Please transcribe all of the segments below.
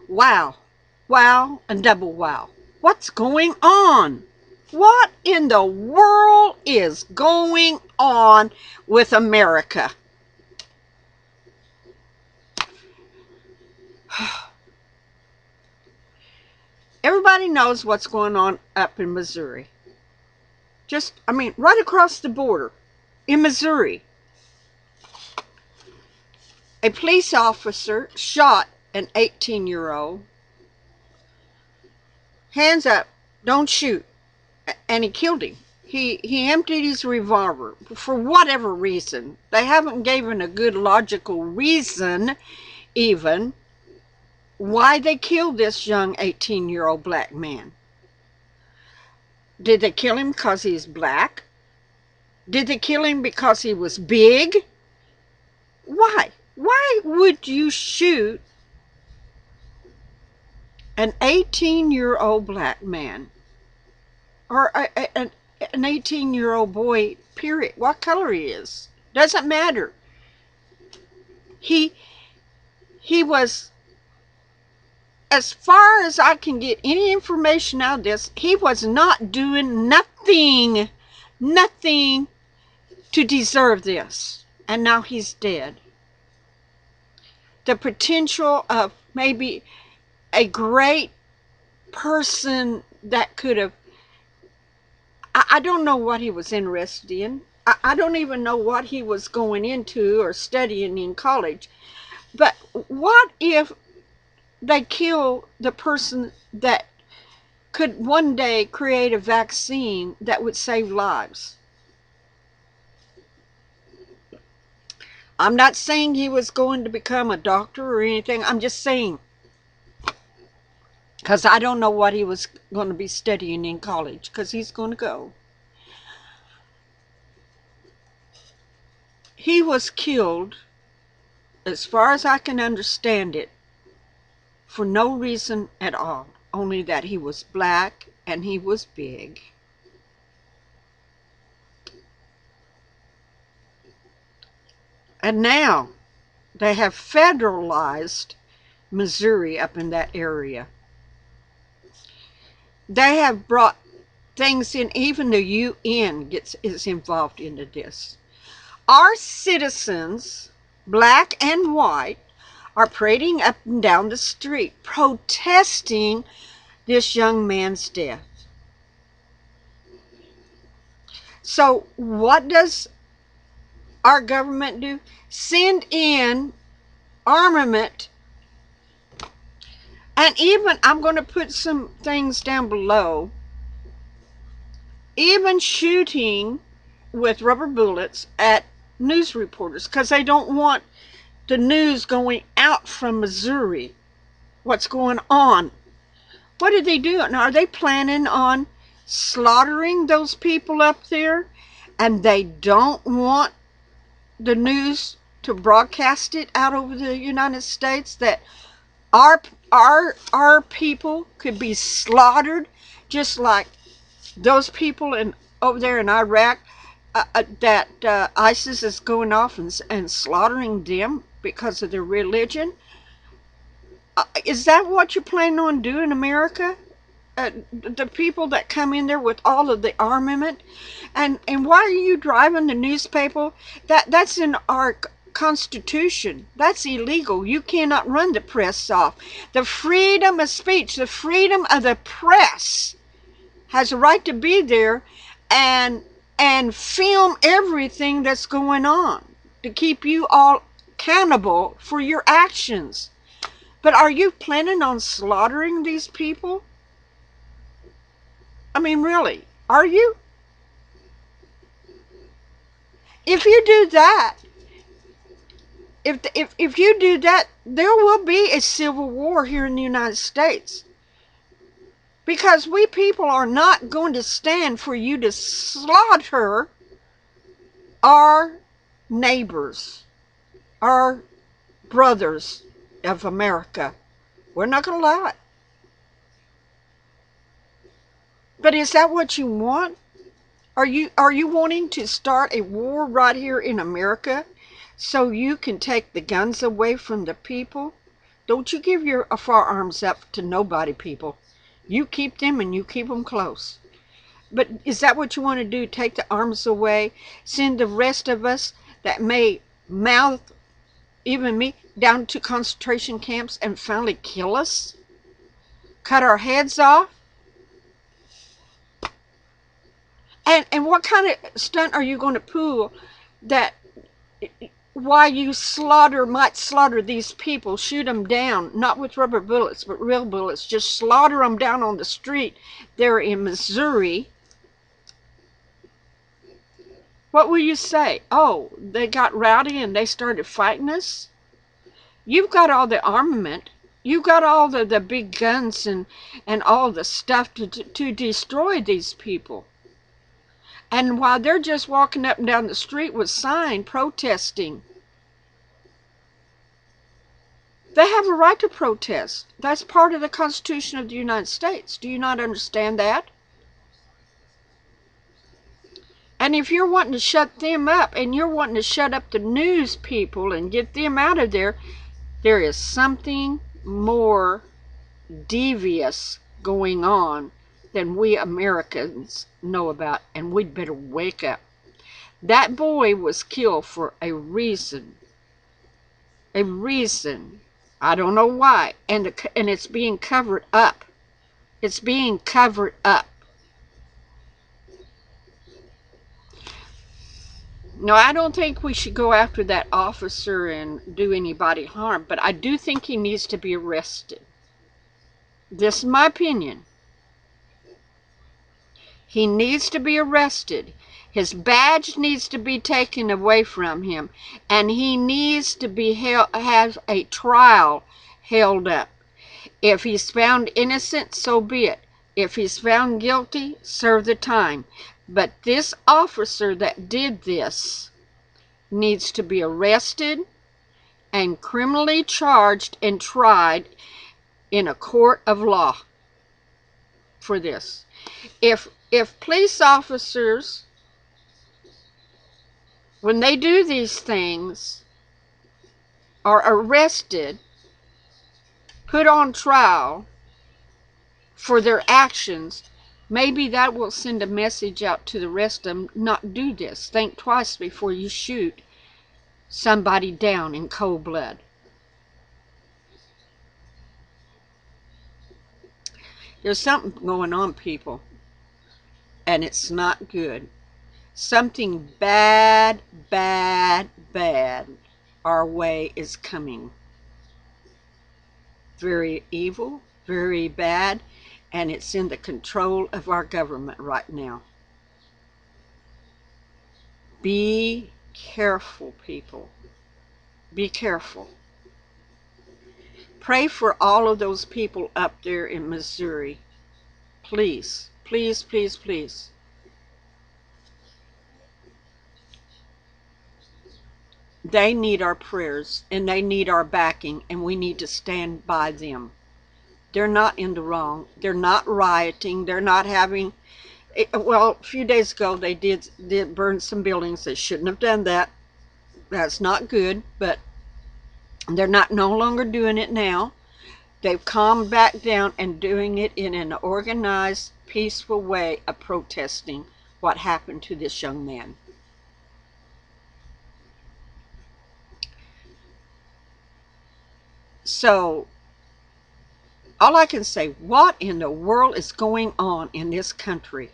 Wow. Wow and double wow. What's going on? What in the world is going on with America? Everybody knows what's going on up in Missouri. Right across the border in Missouri. A police officer shot an 18-year-old. Hands up, don't shoot. And he killed him. He emptied his revolver for whatever reason. They haven't given a good logical reason even why they killed this young 18-year-old black man. Did they kill him because he's black? Did they kill him because he was big? Why? Why would you shoot an 18-year-old black man? Or an 18-year-old boy, period. What color he is. Doesn't matter. He was, as far as I can get any information out of this, he was not doing nothing to deserve this. And now he's dead. The potential of maybe a great person that could have, I don't know what he was interested in. I don't even know what he was going into or studying in college. But what if they kill the person that could one day create a vaccine that would save lives? I'm not saying he was going to become a doctor or anything. I'm just saying, because I don't know what he was going to be studying in college, because he's going to go. He was killed, as far as I can understand it, for no reason at all, only that he was black and he was big. And now they have federalized Missouri up in that area. They have brought things in, even the UN is involved into this. Our citizens, black and white, are parading up and down the street protesting this young man's death. So what does our government do? Send in armament. And even, I'm going to put some things down below, even shooting with rubber bullets at news reporters, because they don't want the news going out from Missouri, what's going on. What are they doing? Are they planning on slaughtering those people up there, and they don't want the news to broadcast it out over the United States that our people could be slaughtered, just like those people over there in Iraq, that ISIS is going off and slaughtering them because of their religion? Is that what you're planning on doing, America? The people that come in there with all of the armament, and why are you driving the newspaper? That's in our Constitution. That's illegal. You cannot run the press off. The freedom of speech, the freedom of the press has a right to be there and film everything that's going on to keep you all accountable for your actions. But are you planning on slaughtering these people? I mean, really, are you? If you do that, if you do that, there will be a civil war here in the United States. Because we people are not going to stand for you to slaughter our neighbors, our brothers of America. We're not going to allow it. But is that what you want? Are you wanting to start a war right here in America so you can take the guns away from the people Don't you give your firearms up to nobody, people. You keep them and you keep them close. But is that what you want to do? Take the arms away? Send the rest of us that may mouth, even me, down to concentration camps and finally kill us? Cut our heads off? And what kind of stunt are you going to pull that why you might slaughter these people, shoot them down, not with rubber bullets, but real bullets, just slaughter them down on the street there in Missouri? What will you say? Oh, they got rowdy and they started fighting us? You've got all the armament. You've got all the big guns and all the stuff to destroy these people. And while they're just walking up and down the street with signs protesting, they have a right to protest. That's part of the Constitution of the United States. Do you not understand that? And if you're wanting to shut them up and you're wanting to shut up the news people and get them out of there, there is something more devious going on than we Americans know about, and we'd better wake up. That boy was killed for a reason. A reason. I don't know why. And it's being covered up. It's being covered up. No, I don't think we should go after that officer and do anybody harm, but I do think he needs to be arrested. This is my opinion. He needs to be arrested. His badge needs to be taken away from him, and he needs to be have a trial held up. If he's found innocent, so be it. If he's found guilty, serve the time. But this officer that did this needs to be arrested and criminally charged and tried in a court of law for this. If police officers, when they do these things, are arrested, put on trial for their actions, maybe that will send a message out to the rest of them, not do this. Think twice before you shoot somebody down in cold blood. There's something going on, people, and it's not good. Something bad, bad, bad our way is coming. Very evil, very bad, and it's in the control of our government right now. Be careful, people. Be careful. Pray for all of those people up there in Missouri. Please, please, please, please. They need our prayers and they need our backing, and we need to stand by them. They're not in the wrong. They're not rioting. They're not having... Well, a few days ago they did burn some buildings. They shouldn't have done that. That's not good, but they're no longer doing it now. They've calmed back down and doing it in an organized, peaceful way of protesting what happened to this young man. So, all I can say, what in the world is going on in this country?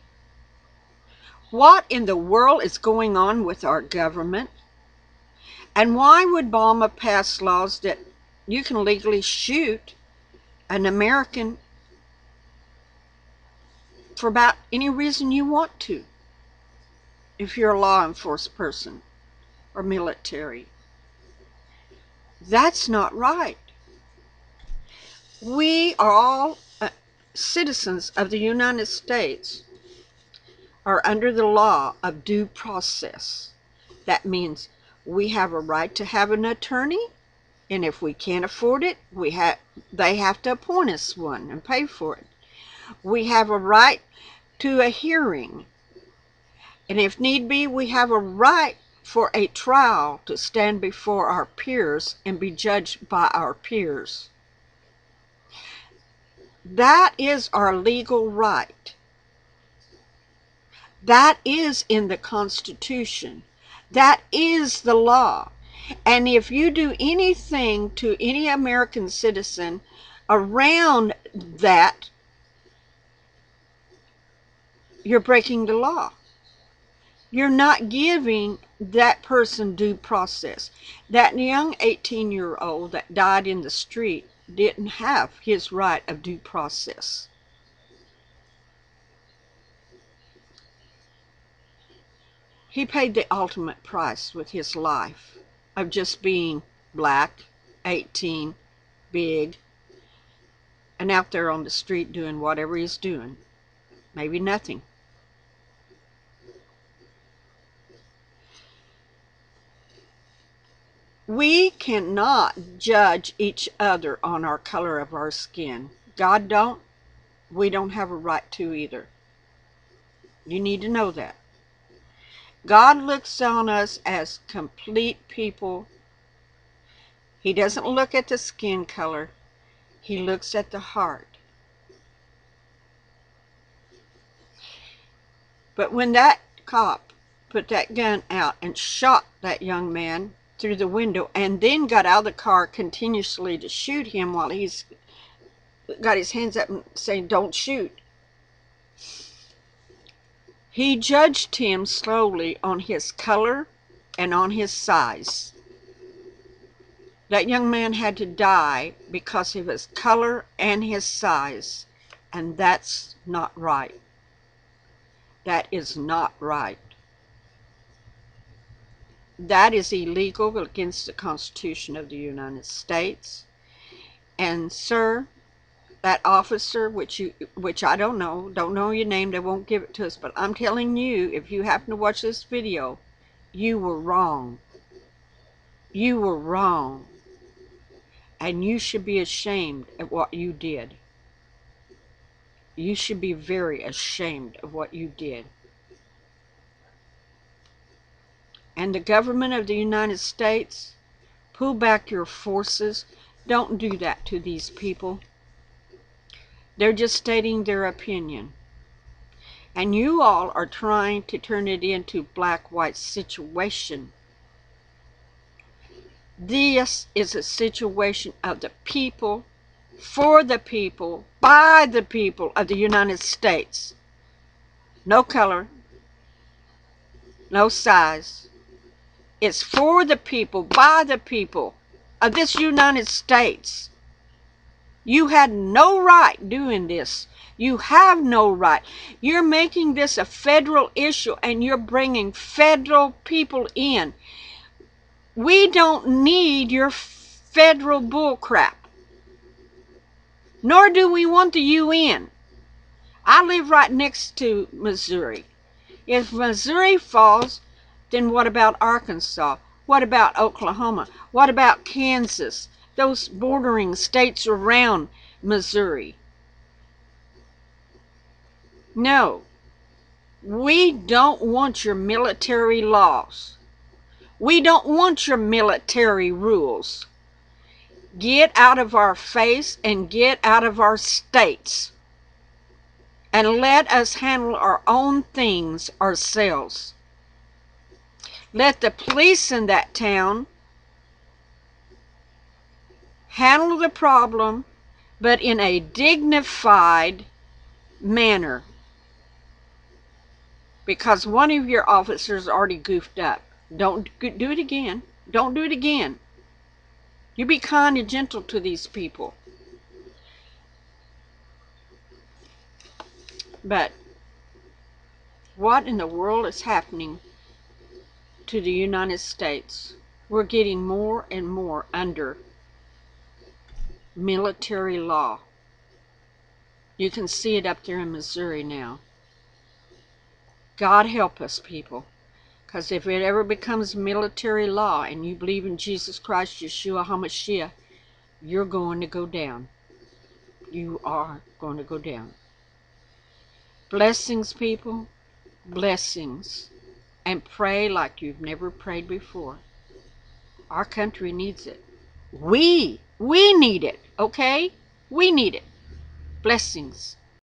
What in the world is going on with our government? And why would Obama pass laws that you can legally shoot an American for about any reason you want to, if you're a law enforcement person or military? That's not right. We are all citizens of the United States, are under the law of due process. That means we have a right to have an attorney, and if we can't afford it, they have to appoint us one and pay for it. We have a right to a hearing, and if need be, we have a right for a trial to stand before our peers and be judged by our peers. That is our legal right. That is in the Constitution. That is the law. And if you do anything to any American citizen around that, you're breaking the law. You're not giving that person due process. That young 18-year-old that died in the street didn't have his right of due process. He paid the ultimate price with his life of just being black, 18, big, and out there on the street doing whatever he's doing. Maybe nothing. We cannot judge each other on our color of our skin. God don't. We don't have a right to either. You need to know that. God looks on us as complete people. He doesn't look at the skin color. He looks at the heart. But when that cop put that gun out and shot that young man through the window and then got out of the car continuously to shoot him while he's got his hands up and saying, "Don't shoot," he judged him slowly on his color and on his size. That young man had to die because of his color and his size, and that's not right. That is not right. That is illegal against the Constitution of the United States. And sir, that officer, which I don't know your name, they won't give it to us, but I'm telling you, if you happen to watch this video, you were wrong. You were wrong. And you should be ashamed of what you did. You should be very ashamed of what you did. And the government of the United States, pull back your forces. Don't do that to these people. They're just stating their opinion. And you all are trying to turn it into black-white situation. This is a situation of the people, for the people, by the people of the United States. No color, no size. It's for the people, by the people of this United States. You had no right doing this. You have no right. You're making this a federal issue and you're bringing federal people in. We don't need your federal bullcrap. Nor do we want the UN. I live right next to Missouri. If Missouri falls, then what about Arkansas? What about Oklahoma? What about Kansas? Those bordering states around Missouri. No, we don't want your military laws. We don't want your military rules. Get out of our face and get out of our states. And let us handle our own things ourselves. Let the police in that town handle the problem, but in a dignified manner. Because one of your officers already goofed up. Don't do it again. Don't do it again. You be kind and gentle to these people. But what in the world is happening to the United States? We're getting more and more under military law. You can see it up there in Missouri now. God help us, people. Because if it ever becomes military law and you believe in Jesus Christ, Yeshua HaMashiach, you're going to go down. You are going to go down. Blessings, people. Blessings. And pray like you've never prayed before. Our country needs it. We need it, okay? We need it. Blessings.